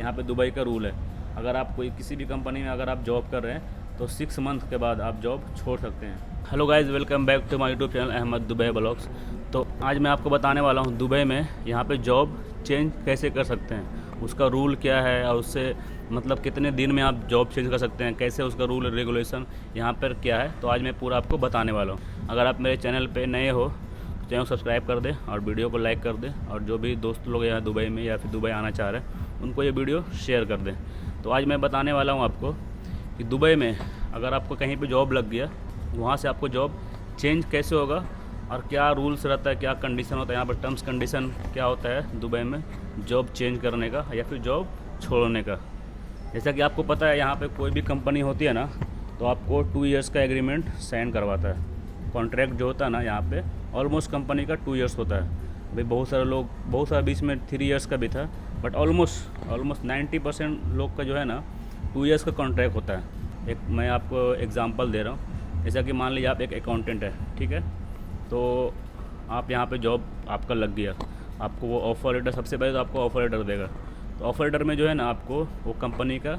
यहाँ पे दुबई का रूल है, अगर आप कोई किसी भी कंपनी में अगर आप जॉब कर रहे हैं तो 6 मंथ के बाद आप जॉब छोड़ सकते हैं। Hello guys, welcome back to my YouTube channel Ahmed Dubai blogs. तो आज मैं आपको बताने वाला हूँ दुबई में यहाँ पे जॉब चेंज कैसे कर सकते हैं, उसका रूल क्या है और उससे मतलब कितने दिन में आप जॉब चेंज कर सकते हैं, कैसे उसका रूल रेगुलेशन यहाँ पर क्या है। तो आज मैं पूरा आपको बताने वाला हूँ। अगर आप मेरे चैनल पर नए हो तो चैनल सब्सक्राइब कर दें और वीडियो को लाइक कर दें, और जो भी दोस्त लोग यहाँ दुबई में या फिर दुबई आना चाह रहे हैं उनको ये वीडियो शेयर कर दें। तो आज मैं बताने वाला हूँ आपको कि दुबई में अगर आपको कहीं पे जॉब लग गया, वहाँ से आपको जॉब चेंज कैसे होगा और क्या रूल्स रहता है, क्या कंडीशन होता है, यहाँ पर टर्म्स कंडीशन क्या होता है दुबई में जॉब चेंज करने का या फिर जॉब छोड़ने का। जैसा कि आपको पता है यहाँ पे कोई भी कंपनी होती है ना, तो आपको 2 इयर्स का एग्रीमेंट साइन करवाता है। कॉन्ट्रैक्ट जो होता है ना यहाँ पे ऑलमोस्ट कंपनी का 2 इयर्स होता है। भाई बहुत सारे बीच में 3 इयर्स का भी था, बट ऑलमोस्ट 90% लोग का जो है ना 2 इयर्स का कॉन्ट्रैक्ट होता है। एक मैं आपको एग्जांपल दे रहा हूँ, जैसा कि मान लीजिए आप एक अकाउंटेंट है, ठीक है, तो आप यहाँ पे जॉब आपका लग गया, आपको वो ऑफ़र लेटर, सबसे पहले तो आपको ऑफ़र लेटर देगा। तो ऑफ़र लेटर में जो है ना आपको वो कंपनी का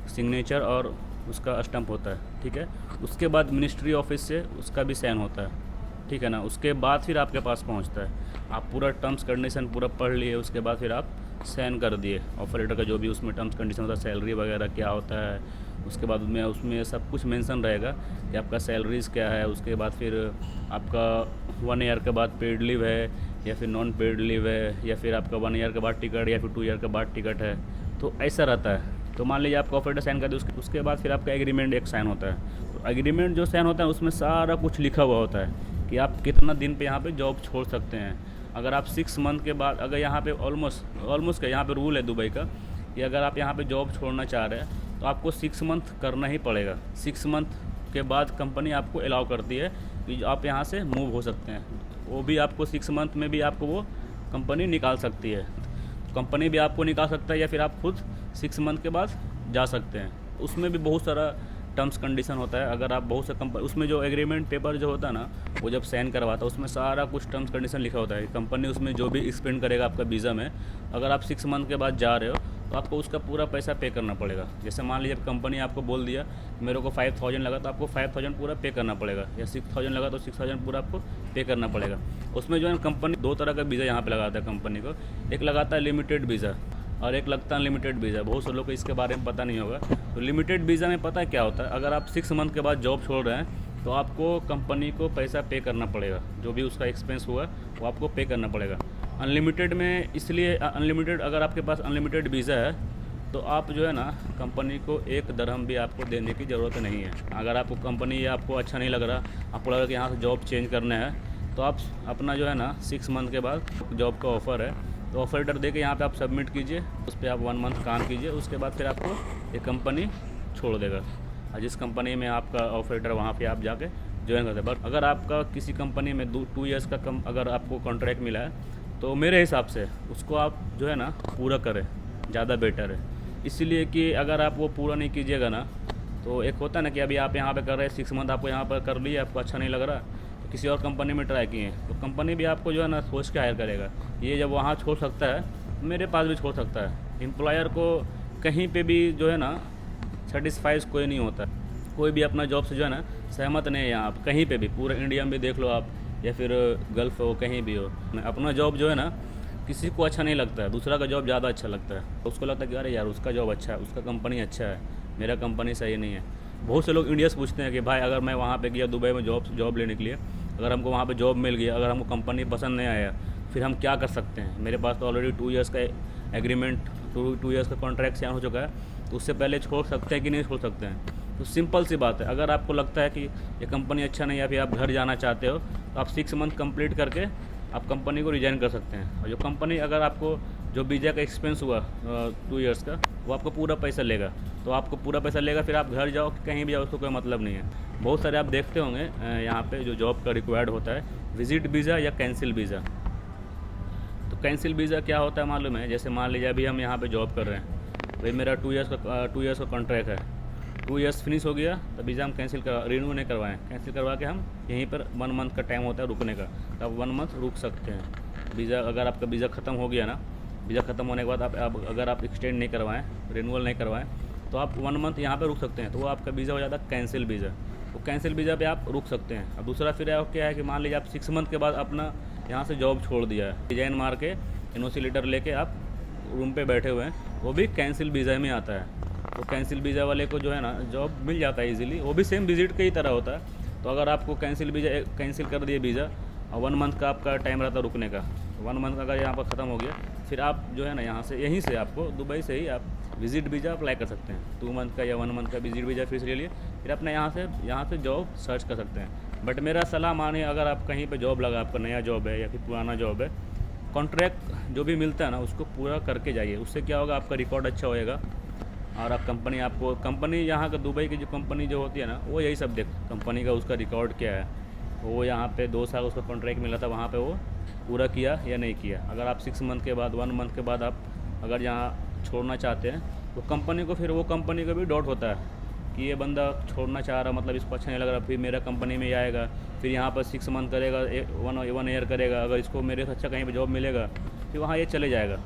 सिग्नेचर और उसका स्टैम्प होता है, ठीक है। उसके बाद मिनिस्ट्री ऑफिस से उसका भी साइन होता है, ठीक है ना। उसके बाद फिर आपके पास पहुंचता है। आप पूरा टर्म्स कंडीशन पूरा पढ़ लिए, उसके बाद फिर आप साइन कर दिए ऑफर लेटर का, जो भी उसमें टर्म्स कंडीशन होता है, सैलरी वगैरह क्या होता है, उसके बाद उसमें सब कुछ मेंशन रहेगा कि आपका सैलरीज क्या है। उसके बाद फिर आपका 1 ईयर के बाद पेड लीव है या फिर नॉन पेड लीव है, या फिर आपका 1 ईयर के बाद टिकट या फिर 2 ईयर के बाद टिकट है। तो ऐसा रहता है। तो मान लीजिए आपका ऑफर लेटर साइन कर दिया, उसके बाद फिर आपका एग्रीमेंट एक साइन होता है। तो एग्रीमेंट जो साइन होता है उसमें सारा कुछ लिखा हुआ होता है कि आप कितना दिन पे यहाँ पे जॉब छोड़ सकते हैं। अगर आप 6 मंथ के बाद, अगर यहाँ पे ऑलमोस्ट का यहाँ पे रूल है दुबई का कि अगर आप यहाँ पे जॉब छोड़ना चाह रहे हैं तो आपको 6 मंथ करना ही पड़ेगा। 6 मंथ के बाद कंपनी आपको अलाउ करती है कि आप यहाँ से मूव हो सकते हैं। वो भी आपको 6 मंथ में भी आपको वो कंपनी निकाल सकती है। कंपनी भी आपको निकाल सकता है या फिर आप खुद 6 मंथ के बाद जा सकते हैं। उसमें भी बहुत सारा टर्म्स कंडीशन होता है। अगर आप बहुत से उसमें जो एग्रीमेंट पेपर जो होता है ना, वो जब साइन करवाता है उसमें सारा कुछ टर्म्स कंडीशन लिखा होता है। कंपनी उसमें जो भी एक्सपेंड करेगा आपका वीज़ा में, अगर आप 6 मंथ के बाद जा रहे हो तो आपको उसका पूरा पैसा पे करना पड़ेगा। जैसे मान लीजिए कंपनी आपको बोल दिया मेरे को 5000 लगा तो आपको 5000 पूरा पे करना पड़ेगा, या 6000 लगा तो 6000 पूरा आपको पे करना पड़ेगा। उसमें जो है कंपनी 2 तरह का वीज़ा यहाँ पे लगाता है कंपनी को। एक लगाता है लिमिटेड वीज़ा और एक लगता है अनलिमिटेड वीज़ा। बहुत से लोग को इसके बारे में पता नहीं होगा। तो लिमिटेड वीज़ा में पता है क्या होता है, अगर आप 6 मंथ के बाद जॉब छोड़ रहे हैं तो आपको कंपनी को पैसा पे करना पड़ेगा, जो भी उसका एक्सपेंस हुआ वो आपको पे करना पड़ेगा। अनलिमिटेड में इसलिए अनलिमिटेड, अगर आपके पास अनलिमिटेड वीज़ा है तो आप जो है ना कंपनी को 1 दरहम भी आपको देने की ज़रूरत नहीं है। अगर आपको कंपनी आपको अच्छा नहीं लग रहा, आपको लग रहा कि यहाँ से जॉब चेंज करना है, तो आप अपना जो है ना 6 मंथ के बाद जॉब का ऑफ़र है तो ऑफर लेटर दे के यहाँ पे आप सबमिट कीजिए, उस पर आप 1 मंथ काम कीजिए, उसके बाद फिर आपको ये कंपनी छोड़ देगा। और जिस कंपनी में आपका ऑफर लेटर वहाँ पे आप जाके ज्वाइन करते हैं। बट अगर आपका किसी कंपनी में 2 इयर्स का कम अगर आपको कॉन्ट्रैक्ट मिला है तो मेरे हिसाब से उसको आप जो है ना पूरा करें, ज़्यादा बेटर है। इसीलिए कि अगर आप वो पूरा नहीं कीजिएगा ना, तो एक होता है ना कि अभी आप यहाँ पे कर रहे हैं 6 मंथ आपको यहाँ पर कर लिए, आपको अच्छा नहीं लग रहा तो किसी और कंपनी में ट्राई किए, तो कंपनी भी आपको जो है ना सोच के हायर करेगा। ये जब वहाँ छोड़ सकता है मेरे पास भी छोड़ सकता है। एम्प्लॉयर को कहीं पे भी जो है ना सेटिस्फाइज कोई नहीं होता, कोई भी अपना जॉब से जो है ना सहमत नहीं है। यहाँ आप कहीं पे भी पूरे इंडिया में भी देख लो आप, या फिर गल्फ हो कहीं भी हो, अपना जॉब जो है ना किसी को अच्छा नहीं लगता है, दूसरा का जॉब ज़्यादा अच्छा लगता है। उसको लगता है कि अरे यार उसका जॉब अच्छा है, उसका कंपनी अच्छा है, मेरा कंपनी सही नहीं है। बहुत से लोग इंडिया से पूछते हैं कि भाई अगर मैं वहाँ पे गया दुबई में जॉब लेने के लिए, अगर हमको वहाँ पे जॉब मिल गया, अगर हमको कंपनी पसंद नहीं आया, फिर हम क्या कर सकते हैं। मेरे पास तो ऑलरेडी 2 इयर्स का एग्रीमेंट, 2 इयर्स का कॉन्ट्रैक्ट साइन हो चुका है, तो उससे पहले छोड़ सकते हैं कि नहीं छोड़ सकते हैं। तो सिंपल सी बात है, अगर आपको लगता है कि ये कंपनी अच्छा नहीं है, फिर आप घर जाना चाहते हो, तो आप 6 मंथ कंप्लीट करके आप कंपनी को रिजाइन कर सकते हैं। और जो कंपनी अगर आपको जो वीज़ा का एक्सपेंस हुआ 2 इयर्स का, वो आपको पूरा पैसा लेगा। तो आपको पूरा पैसा लेगा, फिर आप घर जाओ कहीं भी जाओ, उसको कोई मतलब नहीं है। बहुत सारे आप देखते होंगे यहाँ पे जो जॉब का रिक्वायर्ड होता है, विजिट वीज़ा या कैंसिल वीज़ा। तो कैंसिल वीज़ा क्या होता है मालूम है? जैसे मान लीजिए अभी हम यहाँ पे जॉब कर रहे हैं, भाई मेरा 2 इयर्स का कॉन्ट्रैक्ट है, 2 इयर्स फिनिश हो गया तो वीज़ा हम रिन्यू नहीं करवाएं, कैंसिल करवा के हम यहीं पर 1 मंथ का टाइम होता है रुकने का, तो आप 1 मंथ रुक सकते हैं। वीज़ा अगर आपका वीज़ा ख़त्म हो गया ना, वीज़ा ख़त्म होने के बाद आप अगर आप एक्सटेंड नहीं करवाएं, रिन्यूअल नहीं करवाएं, तो आप 1 मंथ यहाँ पे रुक सकते हैं। तो वो आपका वीज़ा हो जाता है कैंसिल वीज़ा। तो कैंसिल वीज़ा पे आप रुक सकते हैं। अब दूसरा फिर क्या है कि मान लीजिए आप 6 मंथ के बाद अपना यहाँ से जॉब छोड़ दिया है, रिजाइन मार के एनओसी लेटर लेके आप रूम पे बैठे हुए हैं, वो भी कैंसिल वीज़ा में आता है। तो कैंसिल वीज़ा वाले को जो है ना जॉब मिल जाता है इजीली, वो भी सेम विजिट के ही तरह होता है। तो अगर आपको कैंसिल कर दिए वीज़ा और 1 मंथ का आपका टाइम रहता है रुकने का, 1 मंथ अगर यहाँ पर ख़त्म हो गया, फिर आप जो है ना यहाँ से यहीं से आपको दुबई से ही आप विज़िट वीज़ा अप्लाई कर सकते हैं। 2 मंथ का या 1 मंथ का विज़िट वीज़ा फिर से ले लिए, फिर अपने यहाँ से जॉब सर्च कर सकते हैं। बट मेरा सलाह मानिए, अगर आप कहीं पे जॉब लगा, आपका नया जॉब है या फिर पुराना जॉब है, कॉन्ट्रैक्ट जो भी मिलता है ना उसको पूरा करके जाइए। उससे क्या होगा, आपका रिकॉर्ड अच्छा होएगा और आप कंपनी यहाँ का दुबई की जो कंपनी जो होती है ना, वो यही सब कंपनी का उसका रिकॉर्ड क्या है, वो यहाँ पे 2 साल उसका कॉन्ट्रैक्ट मिला था, वहाँ पे वो पूरा किया या नहीं किया। अगर आप 6 मंथ के बाद 1 मंथ के बाद आप अगर यहाँ छोड़ना चाहते हैं, तो कंपनी को फिर वो कंपनी को भी डाउट होता है कि ये बंदा छोड़ना चाह रहा, मतलब इसको अच्छा नहीं लग रहा, फिर मेरा कंपनी में ही आएगा, फिर यहाँ पर 6 मंथ करेगा, 1 ईयर करेगा, अगर इसको मेरे से अच्छा कहीं पर जॉब मिलेगा फिर वहाँ ये चले जाएगा।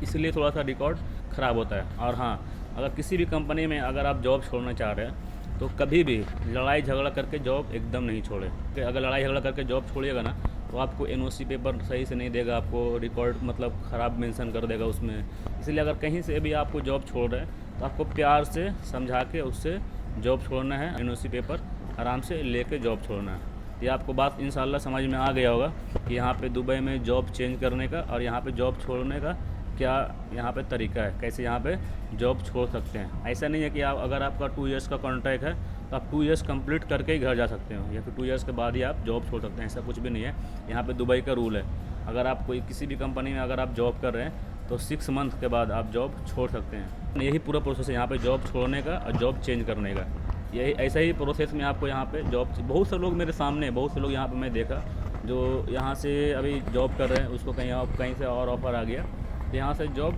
इसलिए थोड़ा सा रिकॉर्ड ख़राब होता है। और हाँ, अगर किसी भी कंपनी में अगर आप जॉब छोड़ना चाह रहे हैं, तो कभी भी लड़ाई झगड़ा करके जॉब एकदम नहीं छोड़े। कि अगर लड़ाई झगड़ा करके जॉब छोड़िएगा ना, तो आपको एनओसी पेपर सही से नहीं देगा, आपको रिकॉर्ड मतलब ख़राब मेंशन कर देगा उसमें। इसलिए अगर कहीं से भी आपको जॉब छोड़ रहे हैं, तो आपको प्यार से समझा के उससे जॉब छोड़ना है, एनओसी पेपर आराम से लेके जॉब छोड़ना है। ये आपको बात इंशाल्लाह समझ में आ गया होगा कि यहाँ पे दुबई में जॉब चेंज करने का और यहाँ पे जॉब छोड़ने का क्या यहाँ पे तरीका है, कैसे यहाँ पे जॉब छोड़ सकते हैं। ऐसा नहीं है कि आप अगर आपका 2 इयर्स का कॉन्ट्रैक्ट है तो आप 2 इयर्स कंप्लीट करके ही घर जा सकते हो, या फिर 2 इयर्स के बाद ही आप जॉब छोड़ सकते हैं। ऐसा कुछ भी नहीं है। यहाँ पे दुबई का रूल है, अगर आप किसी भी कंपनी में अगर आप जॉब कर रहे हैं, तो 6 मंथ के बाद आप जॉब छोड़ सकते हैं। यही पूरा प्रोसेस है यहाँ पे जॉब छोड़ने का और जॉब चेंज करने का। यही ऐसा ही प्रोसेस में आपको यहाँ पे जॉब, बहुत से लोग मेरे सामने, बहुत से लोग यहाँ पे मैं देखा जो यहाँ से अभी जॉब कर रहे हैं, उसको कहीं से और ऑफ़र आ गया, तो यहाँ से जॉब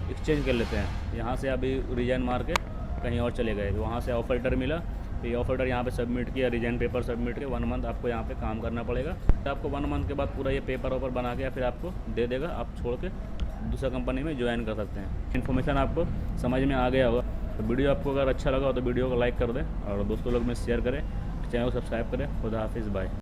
एक्सचेंज कर लेते हैं। यहाँ से अभी रिजाइन मार के कहीं और चले गए, वहाँ से ऑफर लेटर मिला, तो ये ऑफर लेटर यहाँ पे सबमिट किया, रिजाइन पेपर सबमिट किया, 1 मंथ आपको यहाँ पे काम करना पड़ेगा। तो आपको 1 मंथ के बाद पूरा ये पेपर बना के फिर आपको दे देगा, आप छोड़ के दूसरा कंपनी में ज्वाइन कर सकते हैं। इन्फॉर्मेशन आपको समझ में आ गया होगा। तो वीडियो आपको अगर अच्छा लगा हो तो वीडियो को लाइक कर दें और दोस्तों लोग में शेयर करें, चैनल को सब्सक्राइब करें। खुदा हाफिज़, बाय।